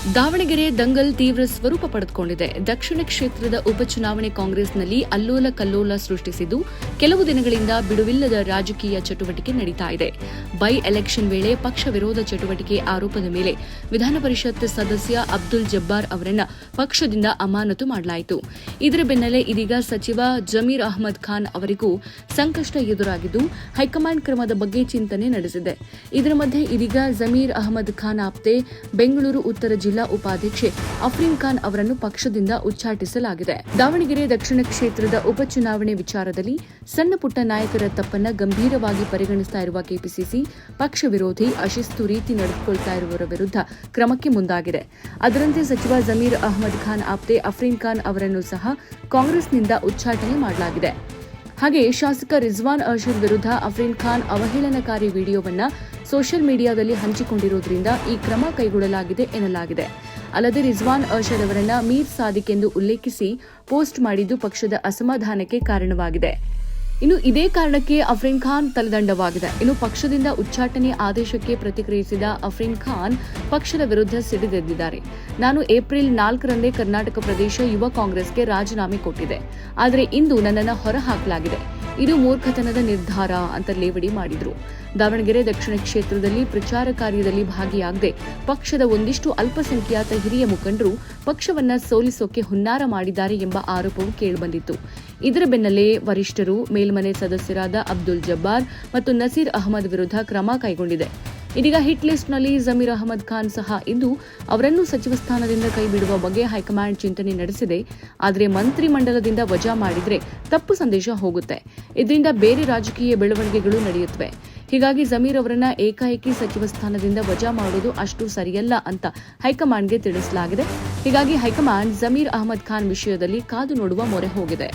ದಾವಣಗೆರೆ ದಂಗಲ್ ತೀವ್ರ ಸ್ವರೂಪ ಪಡೆದುಕೊಂಡಿದೆ. ದಕ್ಷಿಣ ಕ್ಷೇತ್ರದ ಉಪಚುನಾವಣೆ ಕಾಂಗ್ರೆಸ್ನಲ್ಲಿ ಅಲ್ಲೋಲ ಕಲ್ಲೋಲ ಸೃಷ್ಟಿಸಿದ್ದು, ಕೆಲವು ದಿನಗಳಿಂದ ಬಿಡುವಿಲ್ಲದ ರಾಜಕೀಯ ಚಟುವಟಿಕೆ ನಡೀತಾ ಇದೆ. ಬೈ ಎಲೆಕ್ಷನ್ ವೇಳೆ ಪಕ್ಷ ವಿರೋಧ ಚಟುವಟಿಕೆ ಆರೋಪದ ಮೇಲೆ ವಿಧಾನ ಪರಿಷತ್ ಸದಸ್ಯ ಅಬ್ದುಲ್ ಜಬ್ಬಾರ್ ಅವರನ್ನ ಪಕ್ಷದಿಂದ ಅಮಾನತು ಮಾಡಲಾಯಿತು. ಇದರ ಬೆನ್ನಲ್ಲೇ ಇದೀಗ ಸಚಿವ ಜಮೀರ್ ಅಹಮದ್ ಖಾನ್ ಅವರಿಗೂ ಸಂಕಷ್ಟ ಎದುರಾಗಿದ್ದು, ಹೈಕಮಾಂಡ್ ಕ್ರಮದ ಬಗ್ಗೆ ಚಿಂತನೆ ನಡೆಸಿದೆ. ಇದರ ಮಧ್ಯೆ ಇದೀಗ ಜಮೀರ್ ಅಹಮದ್ ಖಾನ್ ಆಪ್ತೆ ಬೆಂಗಳೂರು ಉತ್ತರ ಜಿಲ್ಲಾ ಉಪಾಧ್ಯಕ್ಷೆ ಅಫ್ರೀನ್ ಖಾನ್ ಅವರನ್ನು ಪಕ್ಷದಿಂದ ಉಚ್ಚಾಟಿಸಲಾಗಿದೆ. ದಾವಣಗೆರೆ ದಕ್ಷಿಣ ಕ್ಷೇತ್ರದ ಉಪಚುನಾವಣೆ ವಿಚಾರದಲ್ಲಿ ಸಣ್ಣ ಪುಟ್ಟ ನಾಯಕರ ತಪ್ಪನ್ನ ಗಂಭೀರವಾಗಿ ಪರಿಗಣಿಸ್ತಾ ಇರುವ ಕೆಪಿಸಿಸಿ ಪಕ್ಷ ವಿರೋಧಿ ಅಶಿಸ್ತು ರೀತಿ ನಡೆದುಕೊಳ್ತಾ ಇರುವವರ ವಿರುದ್ಧ ಕ್ರಮಕ್ಕೆ ಮುಂದಾಗಿದೆ. ಅದರಂತೆ ಸಚಿವ ಜಮೀರ್ ಅಹಮದ್ ಖಾನ್ ಆಪ್ತೆ ಅಫ್ರೀನ್ ಖಾನ್ ಅವರನ್ನು ಸಹ ಕಾಂಗ್ರೆಸ್ನಿಂದ ಉಚ್ಚಾಟನೆ ಮಾಡಲಾಗಿದೆ. ಹಾಗೆ ಶಾಸಕ ರಿಜ್ವಾನ್ ಅರ್ಷದ್ ವಿರುದ್ಧ ಅಫ್ರೀನ್ ಖಾನ್ ಅವಹೇಳನಕಾರಿ ವಿಡಿಯೋವನ್ನ ಸೋಷಿಯಲ್ ಮೀಡಿಯಾದಲ್ಲಿ ಹಂಚಿಕೊಂಡಿರುವುದರಿಂದ ಈ ಕ್ರಮ ಕೈಗೊಳ್ಳಲಾಗಿದೆ ಎನ್ನಲಾಗಿದೆ. ಅಲ್ಲದೆ ರಿಜ್ವಾನ್ ಅರ್ಷದ್ ಅವರನ್ನ ಮೀರ್ ಸಾದಿಕ್ ಎಂದು ಉಲ್ಲೇಖಿಸಿ ಪೋಸ್ಟ್ ಮಾಡಿದ್ದು ಪಕ್ಷದ ಅಸಮಾಧಾನಕ್ಕೆ ಕಾರಣವಾಗಿದೆ. ಇನ್ನು ಇದೇ ಕಾರಣಕ್ಕೆ ಅಫ್ರೀನ್ ಖಾನ್ ತಲೆದಂಡವಾಗಿದೆ. ಇನ್ನು ಪಕ್ಷದಿಂದ ಉಚ್ಚಾಟನೆ ಆದೇಶಕ್ಕೆ ಪ್ರತಿಕ್ರಿಯಿಸಿದ ಅಫ್ರೀನ್ ಖಾನ್ ಪಕ್ಷದ ವಿರುದ್ಧ ಸಿಡಿದೆದ್ದಿದ್ದಾರೆ. ನಾನು ಏಪ್ರಿಲ್ 4ರಂದೇ ಕರ್ನಾಟಕ ಪ್ರದೇಶ ಯುವ ಕಾಂಗ್ರೆಸ್ಗೆ ರಾಜೀನಾಮೆ ಕೊಟ್ಟಿದ್ದೆ. ಆದರೆ ಇಂದು ನನ್ನನ್ನು ಹೊರಹಾಕಲಾಗಿದೆ. ಇದು ಮೂರ್ಖತನದ ನಿರ್ಧಾರ ಅಂತ ಲೇವಡಿ ಮಾಡಿದ್ರು. ದಾವಣಗೆರೆ ದಕ್ಷಿಣ ಕ್ಷೇತ್ರದಲ್ಲಿ ಪ್ರಚಾರ ಕಾರ್ಯದಲ್ಲಿ ಭಾಗಿಯಾಗದೆ ಪಕ್ಷದ ಒಂದಿಷ್ಟು ಅಲ್ಪಸಂಖ್ಯಾತ ಹಿರಿಯ ಮುಖಂಡರು ಪಕ್ಷವನ್ನ ಸೋಲಿಸೋಕೆ ಹುನ್ನಾರ ಮಾಡಿದ್ದಾರೆ ಎಂಬ ಆರೋಪವು ಕೇಳಿಬಂದಿತ್ತು. ಇದರ ಬೆನ್ನಲ್ಲೇ ವರಿಷ್ಠರು ಮೇಲ್ಮನೆ ಸದಸ್ಯರಾದ ಅಬ್ದುಲ್ ಜಬ್ಬಾರ್ ಮತ್ತು ನಸೀರ್ ಅಹಮದ್ ವಿರುದ್ಧ ಕ್ರಮ ಕೈಗೊಂಡಿದೆ. ಇದೀಗ ಹಿಟ್ ಲಿಸ್ಟ್ನಲ್ಲಿ ಜಮೀರ್ ಅಹಮದ್ ಖಾನ್ ಸಹ ಇದ್ದು ಅವರನ್ನು ಸಚಿವ ಸ್ಥಾನದಿಂದ ಕೈಬಿಡುವ ಬಗ್ಗೆ ಹೈಕಮಾಂಡ್ ಚಿಂತನೆ ನಡೆಸಿದೆ. ಆದರೆ ಮಂತ್ರಿ ಮಂಡಲದಿಂದ ವಜಾ ಮಾಡಿದ್ರೆ ತಪ್ಪು ಸಂದೇಶ ಹೋಗುತ್ತೆ. ಇದರಿಂದ ಬೇರೆ ರಾಜಕೀಯ ಬೆಳವಣಿಗೆಗಳು ನಡೆಯುತ್ತವೆ. ಹೀಗಾಗಿ ಜಮೀರ್ ಅವರನ್ನ ಏಕಾಏಕಿ ಸಚಿವ ಸ್ಥಾನದಿಂದ ವಜಾ ಮಾಡುವುದು ಅಷ್ಟು ಸರಿಯಲ್ಲ ಅಂತ ಹೈಕಮಾಂಡ್ಗೆ ತಿಳಿಸಲಾಗಿದೆ. ಹೀಗಾಗಿ ಹೈಕಮಾಂಡ್ ಜಮೀರ್ ಅಹಮದ್ ಖಾನ್ ವಿಷಯದಲ್ಲಿ ಕಾದು ನೋಡುವ ಮೊರೆ ಹೋಗಿದೆ.